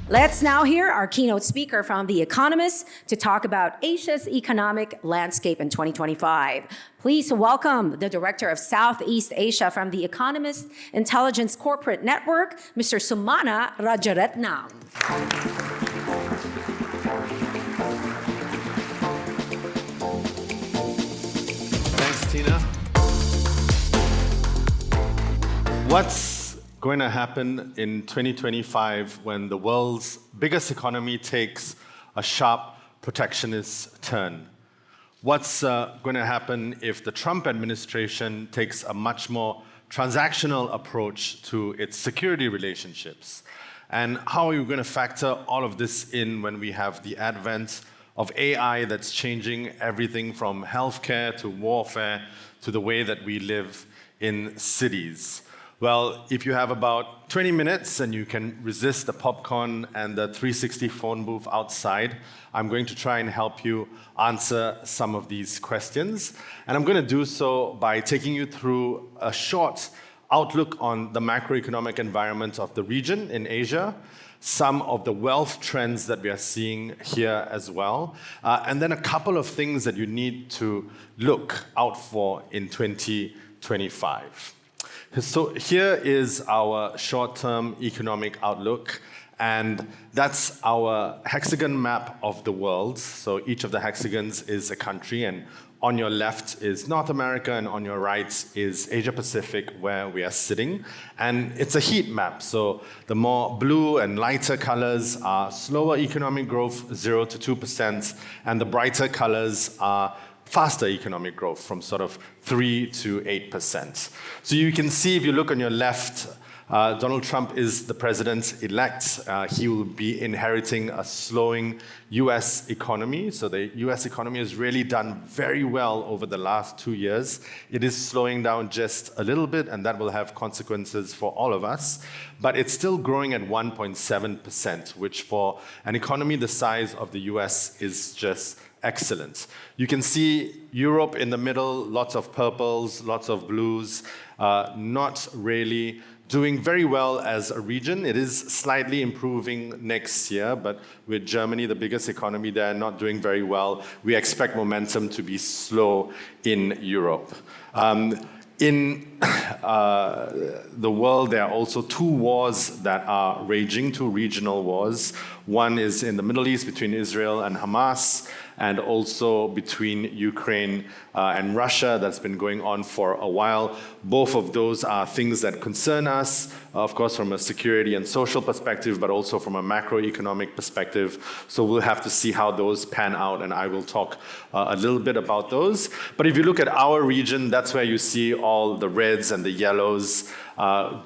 Let's now hear our keynote speaker from The Economist to talk about Asia's economic landscape in 2025. Please welcome the Director of Southeast Asia from The Economist Intelligence Corporate Network, Mr. Sumana Rajarethnam. Thanks, Tina. What's going to happen in 2025 when the world's biggest economy takes a sharp protectionist turn? What's going to happen if the Trump administration takes a much more transactional approach to its security relationships? And how are you going to factor all of this in when we have the advent of AI that's changing everything from healthcare to warfare to the way that we live in cities? Well, if you have about 20 minutes and you can resist the popcorn and the 360 phone booth outside, I'm going to try and help you answer some of these questions. And I'm going to do so by taking you through a short outlook on the macroeconomic environment of the region in Asia, some of the wealth trends that we are seeing here as well, and then a couple of things that you need to look out for in 2025. So here is our short-term economic outlook, and that's our hexagon map of the world. So each of the hexagons is a country, and on your left is North America, and on your right is Asia Pacific, where we are sitting. And it's a heat map, so the more blue and lighter colors are slower economic growth, 0 to 2%, and the brighter colors are faster economic growth from sort of 3 to 8%. So you can see if you look on your left, Donald Trump is the president-elect. He will be inheriting a slowing US economy. So the US economy has really done very well over the last 2 years. It is slowing down just a little bit, and that will have consequences for all of us. But it's still growing at 1.7%, which for an economy the size of the US is just excellent. You can see Europe in the middle, lots of purples, lots of blues, not really doing very well as a region. It is slightly improving next year, but with Germany, the biggest economy there, not doing very well, we expect momentum to be slow in Europe. In the world, there are also two wars that are raging, two regional wars. One is in the Middle East between Israel and Hamas, and also between Ukraine and Russia that's been going on for a while. Both of those are things that concern us, of course, from a security and social perspective, but also from a macroeconomic perspective. So we'll have to see how those pan out, and I will talk a little bit about those. But if you look at our region, that's where you see all the reds and the yellows.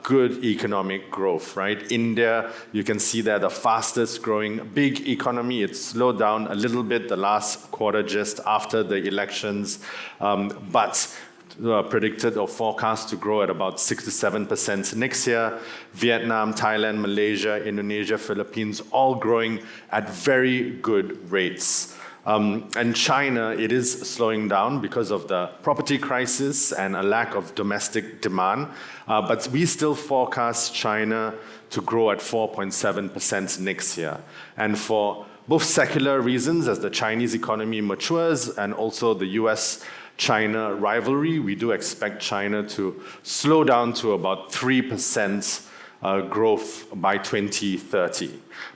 Good economic growth, right? India, you can see there the fastest growing big economy. It slowed down a little bit the last quarter just after the elections, but predicted or forecast to grow at about 6 to 7% next year. Vietnam, Thailand, Malaysia, Indonesia, Philippines, all growing at very good rates. And China, it is slowing down because of the property crisis and a lack of domestic demand. But we still forecast China to grow at 4.7% next year. And for both secular reasons, as the Chinese economy matures, and also the US-China rivalry, we do expect China to slow down to about 3% growth by 2030.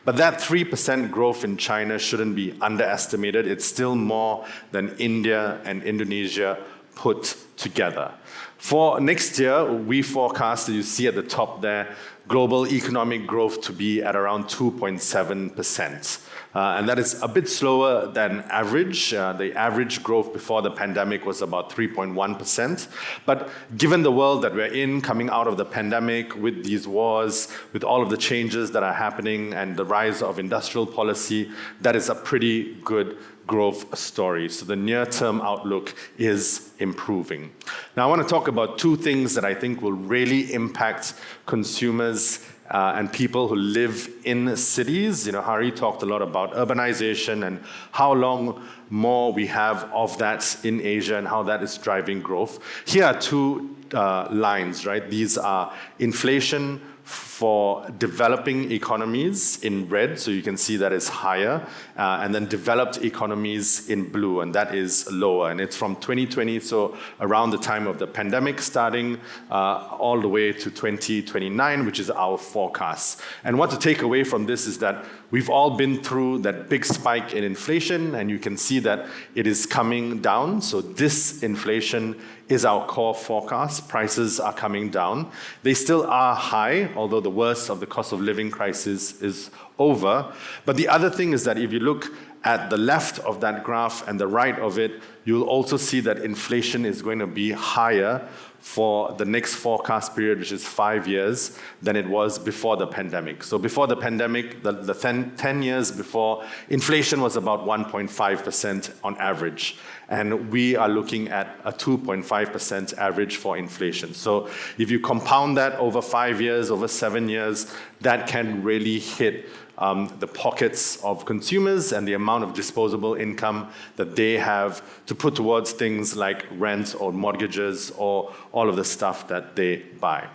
But that 3% growth in China shouldn't be underestimated. It's still more than India and Indonesia put together. For next year, we forecast, as you see at the top there, global economic growth to be at around 2.7%. And that is a bit slower than average. The average growth before the pandemic was about 3.1%. But given the world that we're in, coming out of the pandemic, with these wars, with all of the changes that are happening and the rise of industrial policy, that is a pretty good growth story. So the near-term outlook is improving. Now I want to talk about two things that I think will really impact consumers and people who live in cities. You know, Hari talked a lot about urbanization and how long more we have of that in Asia and how that is driving growth. Here are two lines, right? These are inflation for developing economies in red, so you can see that is higher, and then developed economies in blue, and that is lower. And it's from 2020, so around the time of the pandemic starting, all the way to 2029, which is our forecast. And what to take away from this is that we've all been through that big spike in inflation, and you can see that it is coming down. So this inflation is our core forecast. Prices are coming down. They still are high, although the worst of the cost of living crisis is over. But the other thing is that if you look at the left of that graph and the right of it, you'll also see that inflation is going to be higher for the next forecast period, which is 5 years, than it was before the pandemic. So before the pandemic, the 10 years before, inflation was about 1.5% on average. And we are looking at a 2.5% average for inflation. So if you compound that over 5 years, over 7 years, that can really hit the pockets of consumers and the amount of disposable income that they have to put towards things like rent or mortgages or all of the stuff that they buy.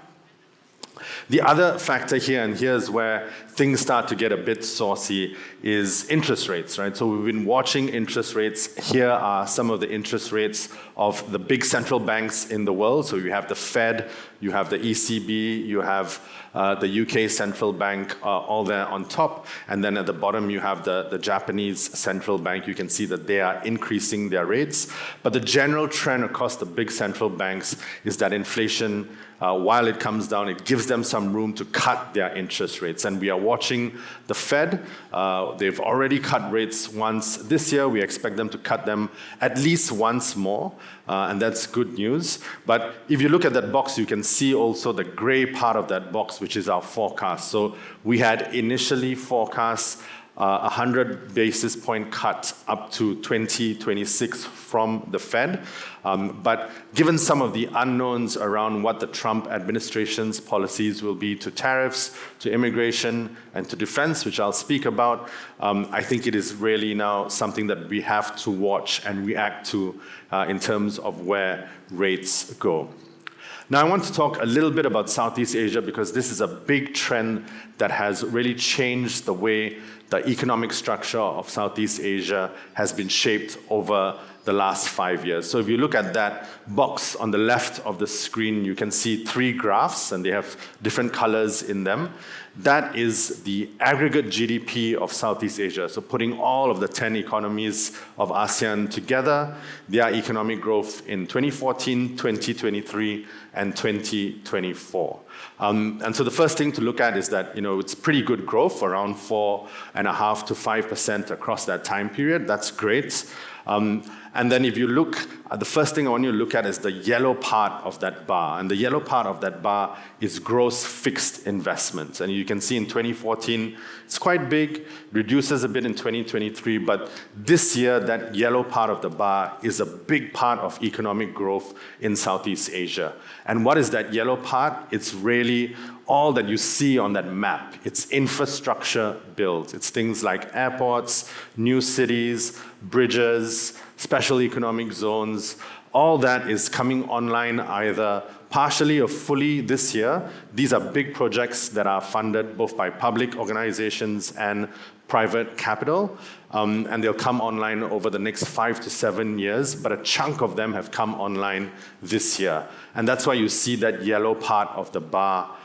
The other factor here, and here's where things start to get a bit saucy, is interest rates, right? So we've been watching interest rates. Here are some of the interest rates of the big central banks in the world. So you have the Fed, you have the ECB, you have the UK central bank, all there on top. And then at the bottom, you have the Japanese central bank. You can see that they are increasing their rates. But the general trend across the big central banks is that inflation, while it comes down, it gives them some room to cut their interest rates. And we are watching the Fed. They've already cut rates once this year. We expect them to cut them at least once more. And that's good news. But if you look at that box, you can see also the gray part of that box, which is our forecast. So we had initially forecast 100 basis point cut up to 2026 from the Fed. But given some of the unknowns around what the Trump administration's policies will be to tariffs, to immigration, and to defense, which I'll speak about, I think it is really now something that we have to watch and react to in terms of where rates go. Now, I want to talk a little bit about Southeast Asia because this is a big trend that has really changed the way the economic structure of Southeast Asia has been shaped over the last 5 years. So if you look at that box on the left of the screen, you can see 3 graphs, and they have different colors in them. That is the aggregate GDP of Southeast Asia. So putting all of the 10 economies of ASEAN together, their economic growth in 2014, 2023, and 2024. And so the first thing to look at is that, it's pretty good growth, around 4.5% to 5% across that time period. That's great. And then if you look, the first thing I want you to look at is the yellow part of that bar. And the yellow part of that bar is gross fixed investments. And you can see in 2014, it's quite big, reduces a bit in 2023, but this year, that yellow part of the bar is a big part of economic growth in Southeast Asia. And what is that yellow part? It's really all that you see on that map. It's infrastructure built. It's things like airports, new cities, bridges, special economic zones. All that is coming online either partially or fully this year. These are big projects that are funded both by public organizations and private capital. And they'll come online over the next 5 to 7 years, but a chunk of them have come online this year. And that's why you see that yellow part of the bar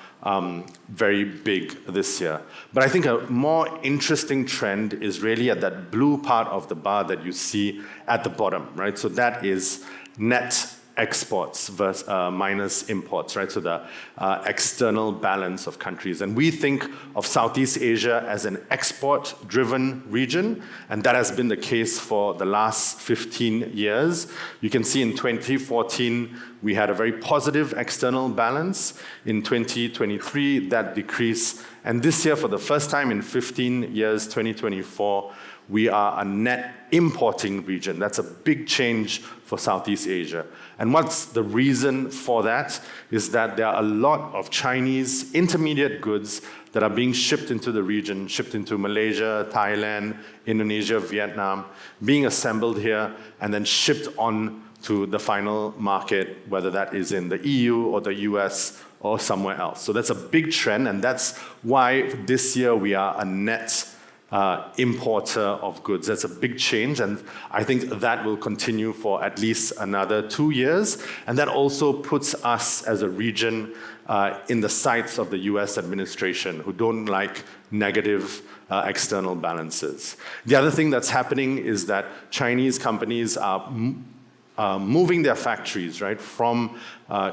very big this year. But I think a more interesting trend is really at that blue part of the bar that you see at the bottom, right? So that is net exports versus minus imports, right? So the external balance of countries. And we think of Southeast Asia as an export-driven region, and that has been the case for the last 15 years. You can see in 2014, we had a very positive external balance. In 2023, that decreased. And this year, for the first time in 15 years, 2024, we are a net importing region. That's a big change for Southeast Asia. And what's the reason for that is that there are a lot of Chinese intermediate goods that are being shipped into the region, shipped into Malaysia, Thailand, Indonesia, Vietnam, being assembled here and then shipped on to the final market, whether that is in the EU or the US or somewhere else. So that's a big trend, and that's why this year we are a net importer of goods. That's a big change, and I think that will continue for at least another 2 years. And that also puts us as a region in the sights of the US administration, who don't like negative external balances. The other thing that's happening is that Chinese companies are moving their factories, right, from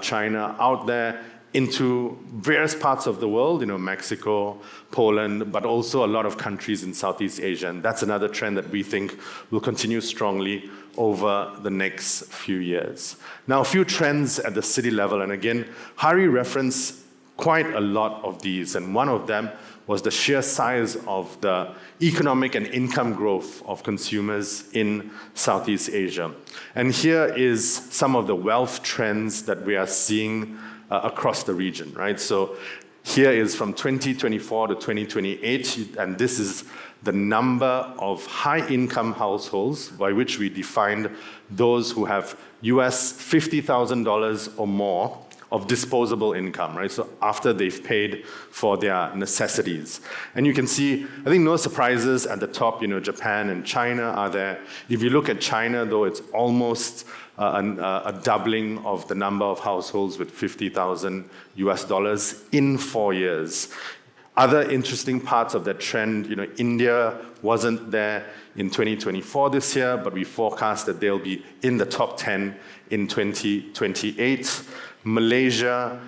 China out there into various parts of the world, Mexico, Poland, but also a lot of countries in Southeast Asia. And that's another trend that we think will continue strongly over the next few years. Now, a few trends at the city level, and again, Hari referenced quite a lot of these, and one of them was the sheer size of the economic and income growth of consumers in Southeast Asia. And here is some of the wealth trends that we are seeing across the region, right? So here is from 2024 to 2028, and this is the number of high-income households, by which we defined those who have US $50,000 or more of disposable income, right? So after they've paid for their necessities. And you can see, I think no surprises at the top, Japan and China are there. If you look at China, though, it's almost a doubling of the number of households with $50,000 US in 4 years. Other interesting parts of that trend, India wasn't there in 2024 this year, but we forecast that they'll be in the top 10 in 2028. Malaysia,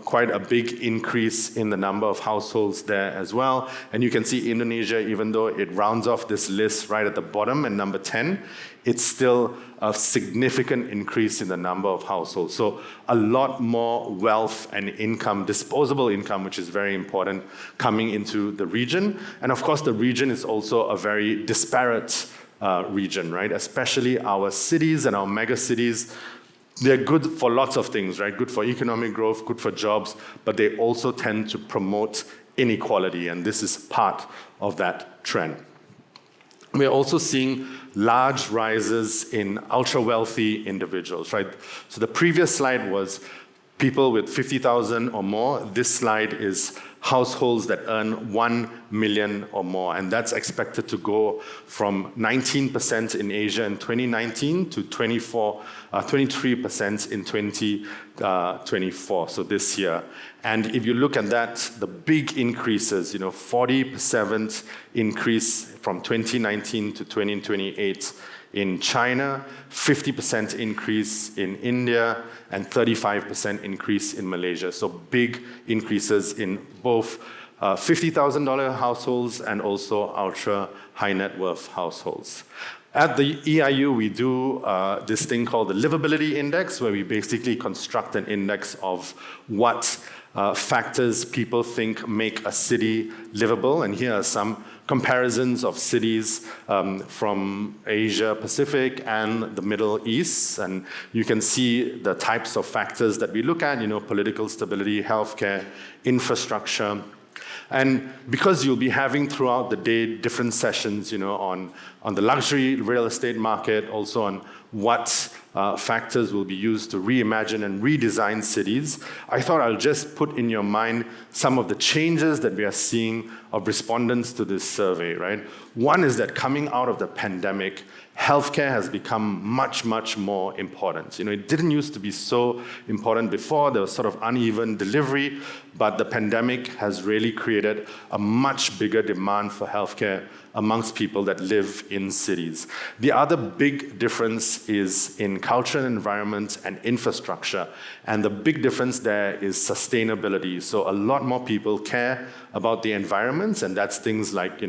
quite a big increase in the number of households there as well. And you can see Indonesia, even though it rounds off this list right at the bottom at number 10, it's still a significant increase in the number of households. So a lot more wealth and income, disposable income, which is very important, coming into the region. And of course, the region is also a very disparate region, right? Especially our cities and our mega cities. They're good for lots of things, right? Good for economic growth, good for jobs, but they also tend to promote inequality, and this is part of that trend. We're also seeing large rises in ultra-wealthy individuals, right? So the previous slide was people with 50,000 or more. This slide is households that earn 1 million or more, and that's expected to go from 19% in Asia in 2019 to 23% in 2024, so this year. And if you look at that, the big increases, 40% increase from 2019 to 2028 in China, 50% increase in India, and 35% increase in Malaysia. So big increases in both $50,000 households and also ultra high net worth households. At the EIU, we do this thing called the Livability Index, where we basically construct an index of what factors people think make a city livable. And here are some comparisons of cities from Asia Pacific and the Middle East. And you can see the types of factors that we look at, political stability, healthcare, infrastructure. And because you'll be having throughout the day different sessions, on the luxury real estate market, also on what factors will be used to reimagine and redesign cities, I thought I'll just put in your mind some of the changes that we are seeing of respondents to this survey, right? One is that coming out of the pandemic, healthcare has become much, much more important. It didn't used to be so important before. There was sort of uneven delivery, but the pandemic has really created a much bigger demand for healthcare amongst people that live in cities. The other big difference is in culture and environment and infrastructure. And the big difference there is sustainability. So a lot more people care about the environment, and that's things like,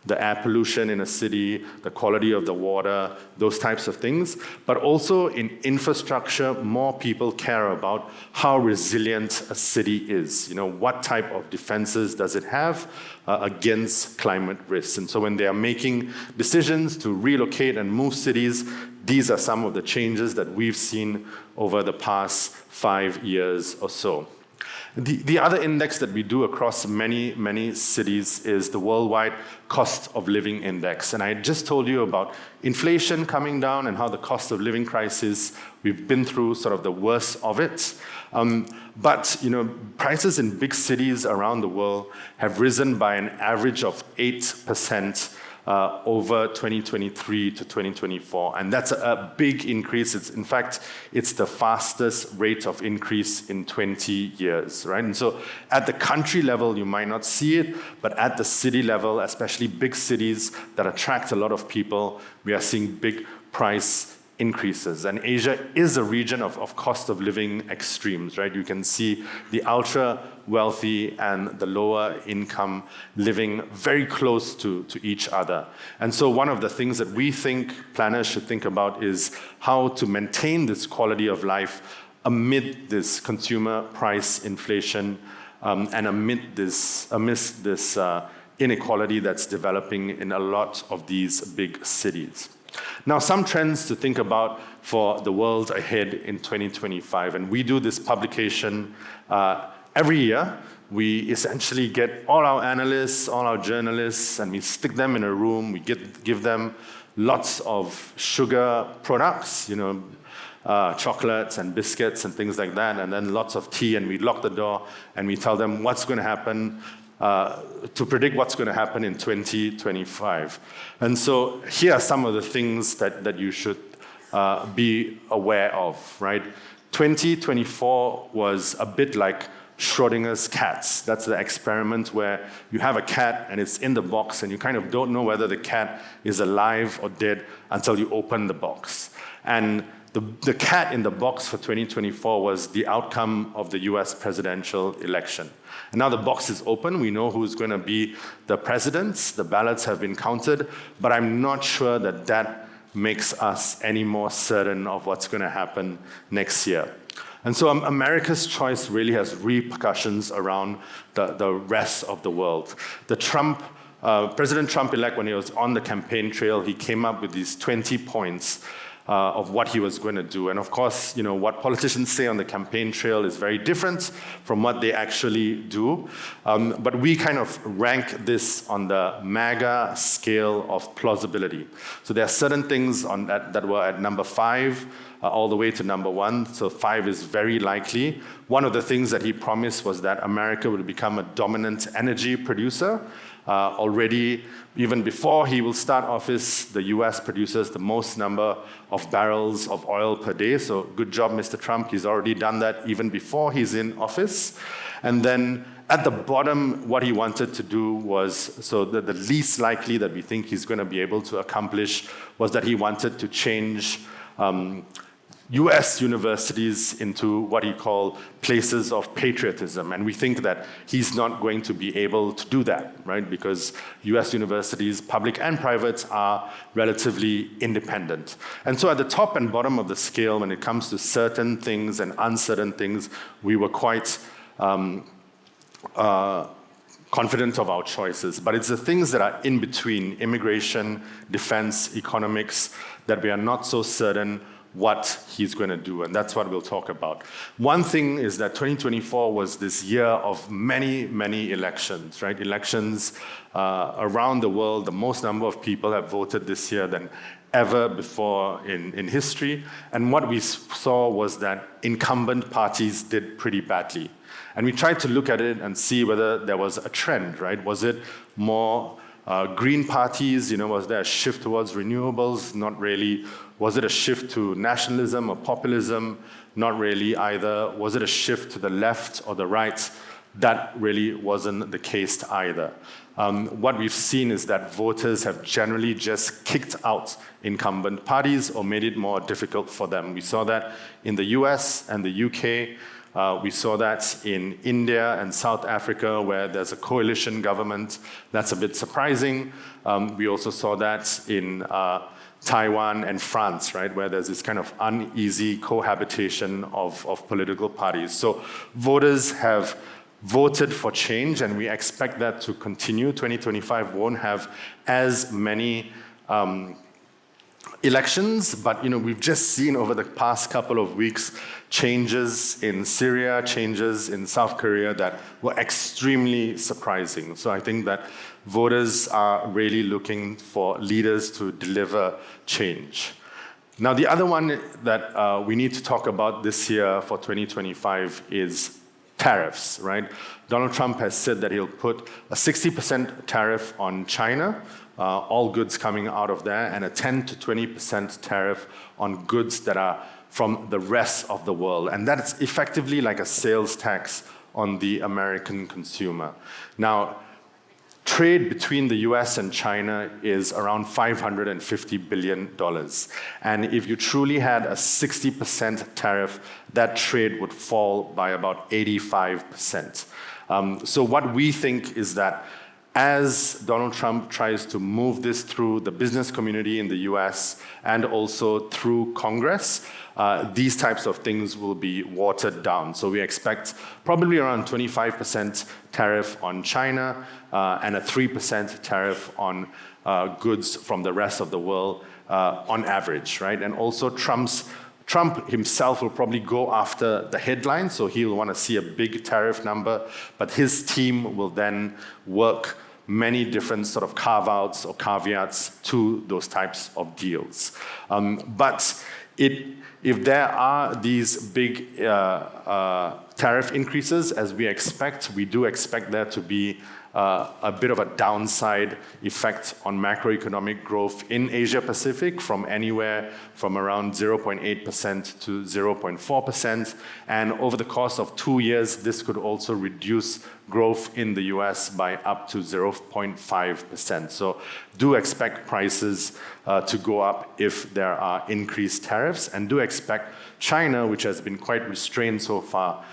the air pollution in a city, the quality of the water, those types of things. But also in infrastructure, more people care about how resilient a city is. What type of defenses does it have against climate risks? And so when they are making decisions to relocate and move cities, these are some of the changes that we've seen over the past 5 years or so. The other index that we do across many cities is the worldwide cost of living index. And I just told you about inflation coming down and how the cost of living crisis, we've been through sort of the worst of it. But prices in big cities around the world have risen by an average of 8% over 2023 to 2024. And that's a big increase. In fact, it's the fastest rate of increase in 20 years, right? And so at the country level, you might not see it, but at the city level, especially big cities that attract a lot of people, we are seeing big price increases. And Asia is a region of cost of living extremes, right? You can see the ultra wealthy and the lower income living very close to each other. And so one of the things that we think planners should think about is how to maintain this quality of life amid this consumer price inflation and amidst this inequality that's developing in a lot of these big cities. Now, some trends to think about for the world ahead in 2025, and we do this publication every year. We essentially get all our analysts, all our journalists, and we stick them in a room. We give them lots of sugar products, chocolates and biscuits and things like that, and then lots of tea, and we lock the door, and we tell them what's going to happen to predict what's going to happen in 2025. And so here are some of the things that you should be aware of, right? 2024 was a bit like Schrodinger's cats. That's the experiment where you have a cat and it's in the box and you kind of don't know whether the cat is alive or dead until you open the box. And the cat in the box for 2024 was the outcome of the US presidential election. And now the box is open. We know who's going to be the presidents. The ballots have been counted. But I'm not sure that makes us any more certain of what's going to happen next year. And so America's choice really has repercussions around the rest of the world. President Trump-elect, when he was on the campaign trail, he came up with these 20 points of what he was going to do. And of course, what politicians say on the campaign trail is very different from what they actually do. But we kind of rank this on the MAGA scale of plausibility. So there are certain things on that were at number 5 all the way to number 1. So 5 is very likely. One of the things that he promised was that America would become a dominant energy producer. Already, even before he will start office, the US produces the most number of barrels of oil per day. So good job, Mr. Trump. He's already done that even before he's in office. And then at the bottom, what he wanted to do was, so the least likely that we think he's going to be able to accomplish was that he wanted to change US universities into what he called places of patriotism. And we think that he's not going to be able to do that, right? Because US universities, public and private, are relatively independent. And so at the top and bottom of the scale, when it comes to certain things and uncertain things, we were quite confident of our choices. But it's the things that are in between, immigration, defense, economics, that we are not so certain what he's going to do, and that's what we'll talk about. One thing is that 2024 was this year of many elections, right? Elections around the world. The most number of people have voted this year than ever before in history. And what we saw was that incumbent parties did pretty badly. And we tried to look at it and see whether there was a trend, right? Was it more green parties? Was there a shift towards renewables? Not really. Was it a shift to nationalism or populism? Not really either. Was it a shift to the left or the right? That really wasn't the case either. What we've seen is that voters have generally just kicked out incumbent parties or made it more difficult for them. We saw that in the US and the UK. We saw that in India and South Africa, where there's a coalition government. That's a bit surprising. We also saw that in Taiwan and France, right, where there's this kind of uneasy cohabitation of political parties. So voters have voted for change, and we expect that to continue. 2025 won't have as many elections, but we've just seen over the past couple of weeks changes in Syria, changes in South Korea that were extremely surprising. So I think that voters are really looking for leaders to deliver change. Now, the other one that we need to talk about this year for 2025 is tariffs, right? Donald Trump has said that he'll put a 60% tariff on China, all goods coming out of there, and a 10 to 20% tariff on goods that are from the rest of the world. And that's effectively like a sales tax on the American consumer. Now, trade between the US and China is around $550 billion. And if you truly had a 60% tariff, that trade would fall by about 85%. So what we think is that as Donald Trump tries to move this through the business community in the US and also through Congress, these types of things will be watered down. So we expect probably around 25% tariff on China and a 3% tariff on goods from the rest of the world on average, right? And also Trump himself will probably go after the headline, so he'll want to see a big tariff number, but his team will then work many different sort of carve-outs or caveats to those types of deals. But if there are these big tariff increases, as we do expect there to be a bit of a downside effect on macroeconomic growth in Asia Pacific from anywhere from around 0.8% to 0.4%. And over the course of 2 years, this could also reduce growth in the US by up to 0.5%. So do expect prices to go up if there are increased tariffs, and do expect China, which has been quite restrained so far,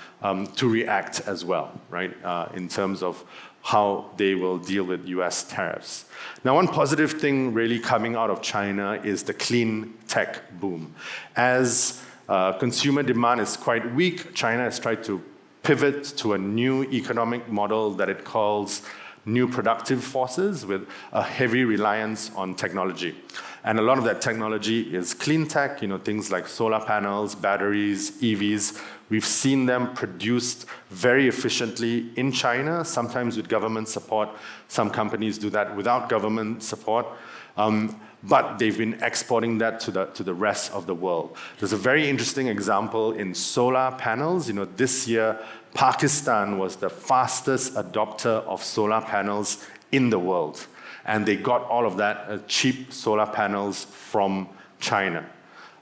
to react as well, right, in terms of how they will deal with US tariffs. Now, one positive thing really coming out of China is the clean tech boom. As consumer demand is quite weak, China has tried to pivot to a new economic model that it calls new productive forces with a heavy reliance on technology. And a lot of that technology is clean tech, things like solar panels, batteries, EVs. We've seen them produced very efficiently in China, sometimes with government support. Some companies do that without government support. But they've been exporting that to the rest of the world. There's a very interesting example in solar panels. This year, Pakistan was the fastest adopter of solar panels in the world. And they got all of that cheap solar panels from China.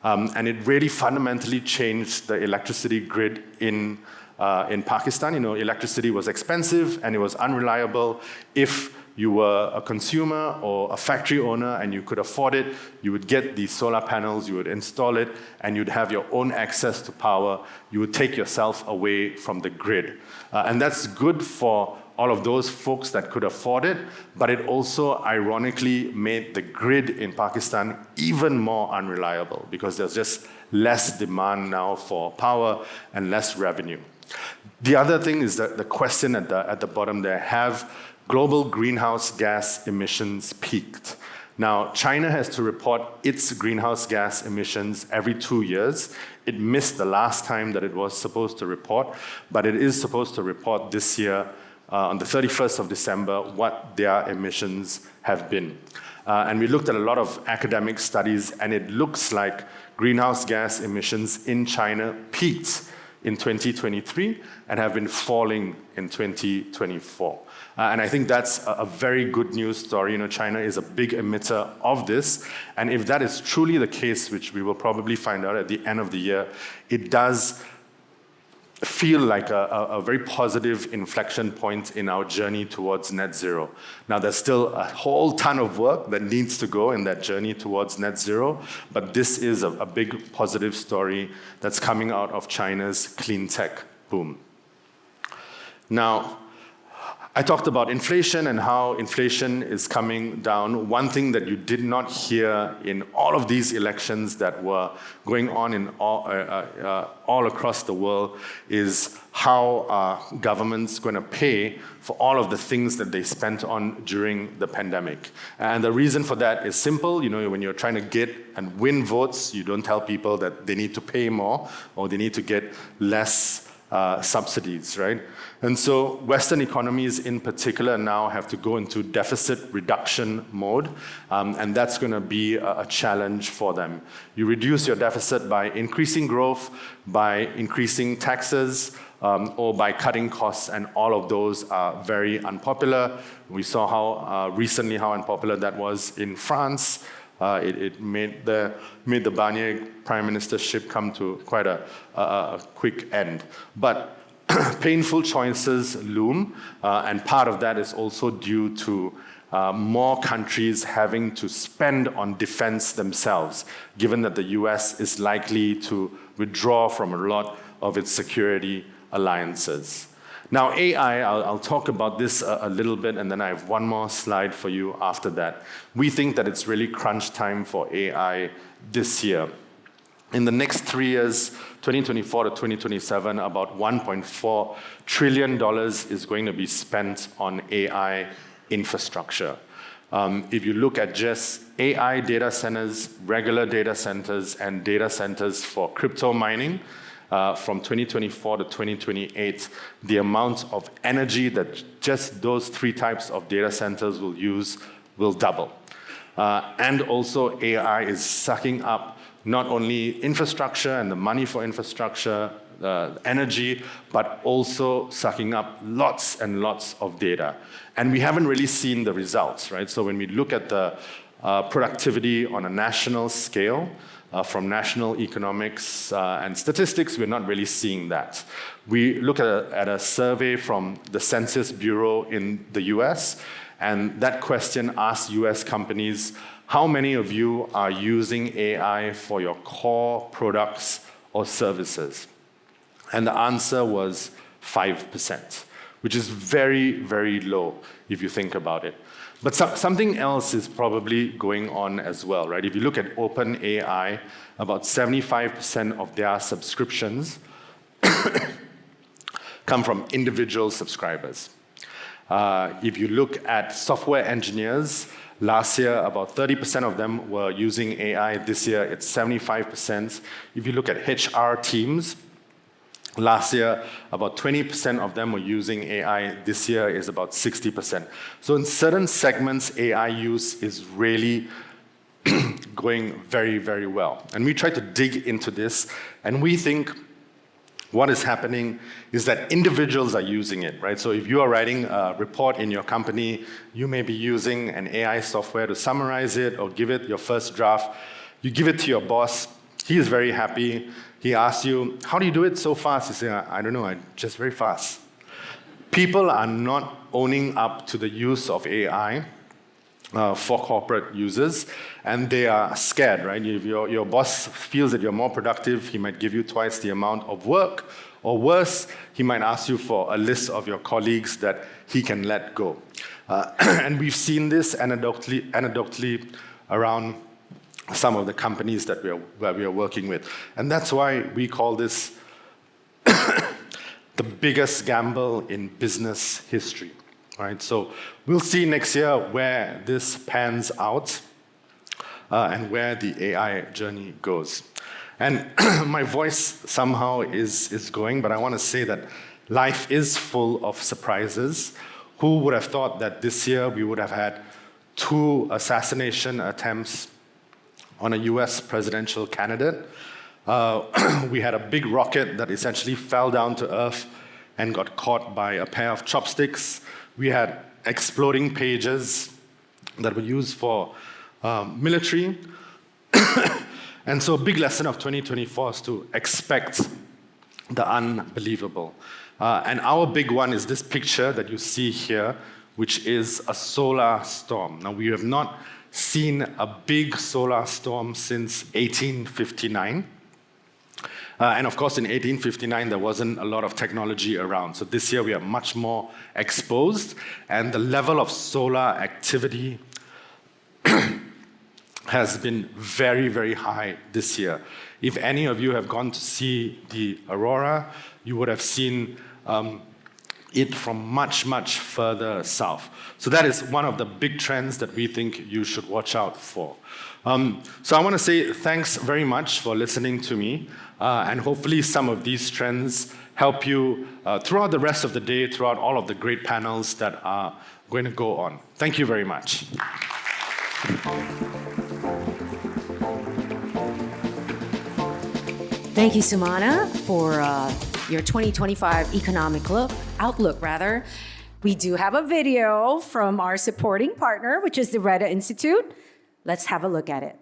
And it really fundamentally changed the electricity grid in Pakistan. Electricity was expensive and it was unreliable. If you were a consumer or a factory owner and you could afford it, you would get these solar panels, you would install it, and you'd have your own access to power. You would take yourself away from the grid. And that's good for all of those folks that could afford it, but it also ironically made the grid in Pakistan even more unreliable because there's just less demand now for power and less revenue. The other thing is that the question at the bottom there, have global greenhouse gas emissions peaked? Now, China has to report its greenhouse gas emissions every 2 years. It missed the last time that it was supposed to report, but it is supposed to report this year on the 31st of December what their emissions have been. And we looked at a lot of academic studies, and it looks like greenhouse gas emissions in China peaked in 2023 and have been falling in 2024. And I think that's a very good news story. China is a big emitter of this. And if that is truly the case, which we will probably find out at the end of the year, it does feel like a very positive inflection point in our journey towards net zero. Now, there's still a whole ton of work that needs to go in that journey towards net zero, but this is a big positive story that's coming out of China's clean tech boom. Now, I talked about inflation and how inflation is coming down. One thing that you did not hear in all of these elections that were going on in all across the world is how are governments going to pay for all of the things that they spent on during the pandemic. And the reason for that is simple. You know, when you're trying to get and win votes, you don't tell people that they need to pay more or they need to get less subsidies, right? And so Western economies in particular now have to go into deficit reduction mode, and that's going to be a challenge for them. You reduce your deficit by increasing growth, by increasing taxes, or by cutting costs, and all of those are very unpopular. We saw how recently how unpopular that was in France. It made the Barnier prime ministership come to quite a quick end. But painful choices loom, and part of that is also due to more countries having to spend on defense themselves, given that the US is likely to withdraw from a lot of its security alliances. Now, AI, I'll talk about this a little bit, and then I have one more slide for you after that. We think that it's really crunch time for AI this year. In the next 3 years, 2024 to 2027, about $1.4 trillion is going to be spent on AI infrastructure. If you look at just AI data centers, regular data centers, and data centers for crypto mining, from 2024 to 2028, the amount of energy that just those 3 types of data centers will use will double. And also AI is sucking up not only infrastructure and the money for infrastructure, energy, but also sucking up lots and lots of data. And we haven't really seen the results, right? So when we look at the productivity on a national scale, from national economics and statistics, we're not really seeing that. We look at a survey from the Census Bureau in the US, and that question asked US companies, how many of you are using AI for your core products or services? And the answer was 5%, which is very, very low if you think about it. But something else is probably going on as well, right? If you look at OpenAI, about 75% of their subscriptions come from individual subscribers. If you look at software engineers, last year about 30% of them were using AI. This year it's 75%. If you look at HR teams, last year, about 20% of them were using AI. This year is about 60%. So in certain segments, AI use is really going very, very well. And we try to dig into this, and we think what is happening is that individuals are using it, right? So if you are writing a report in your company, you may be using an AI software to summarize it or give it your first draft. You give it to your boss. He is very happy. He asks you, how do you do it so fast? You say, I don't know, I'm just very fast. People are not owning up to the use of AI for corporate users, and they are scared, right? If your boss feels that you're more productive, he might give you twice the amount of work, or worse, he might ask you for a list of your colleagues that he can let go. And we've seen this anecdotally around some of the companies that we are working with. And that's why we call this the biggest gamble in business history, right? So we'll see next year where this pans out and where the AI journey goes. And my voice somehow is going, but I want to say that life is full of surprises. Who would have thought that this year we would have had 2 assassination attempts on a US presidential candidate? We had a big rocket that essentially fell down to earth and got caught by a pair of chopsticks. We had exploding pages that were used for military. And so a big lesson of 2024 is to expect the unbelievable. And our big one is this picture that you see here, which is a solar storm. Now, we have not seen a big solar storm since 1859. And of course, in 1859, there wasn't a lot of technology around. So this year, we are much more exposed, and the level of solar activity has been very, very high this year. If any of you have gone to see the aurora, you would have seen it from much, much further south. So that is one of the big trends that we think you should watch out for. So I want to say thanks very much for listening to me, and hopefully some of these trends help you throughout the rest of the day, throughout all of the great panels that are going to go on. Thank you very much. Thank you, Sumana, for your 2025 economic outlook. We do have a video from our supporting partner, which is the Retta Institute. Let's have a look at it.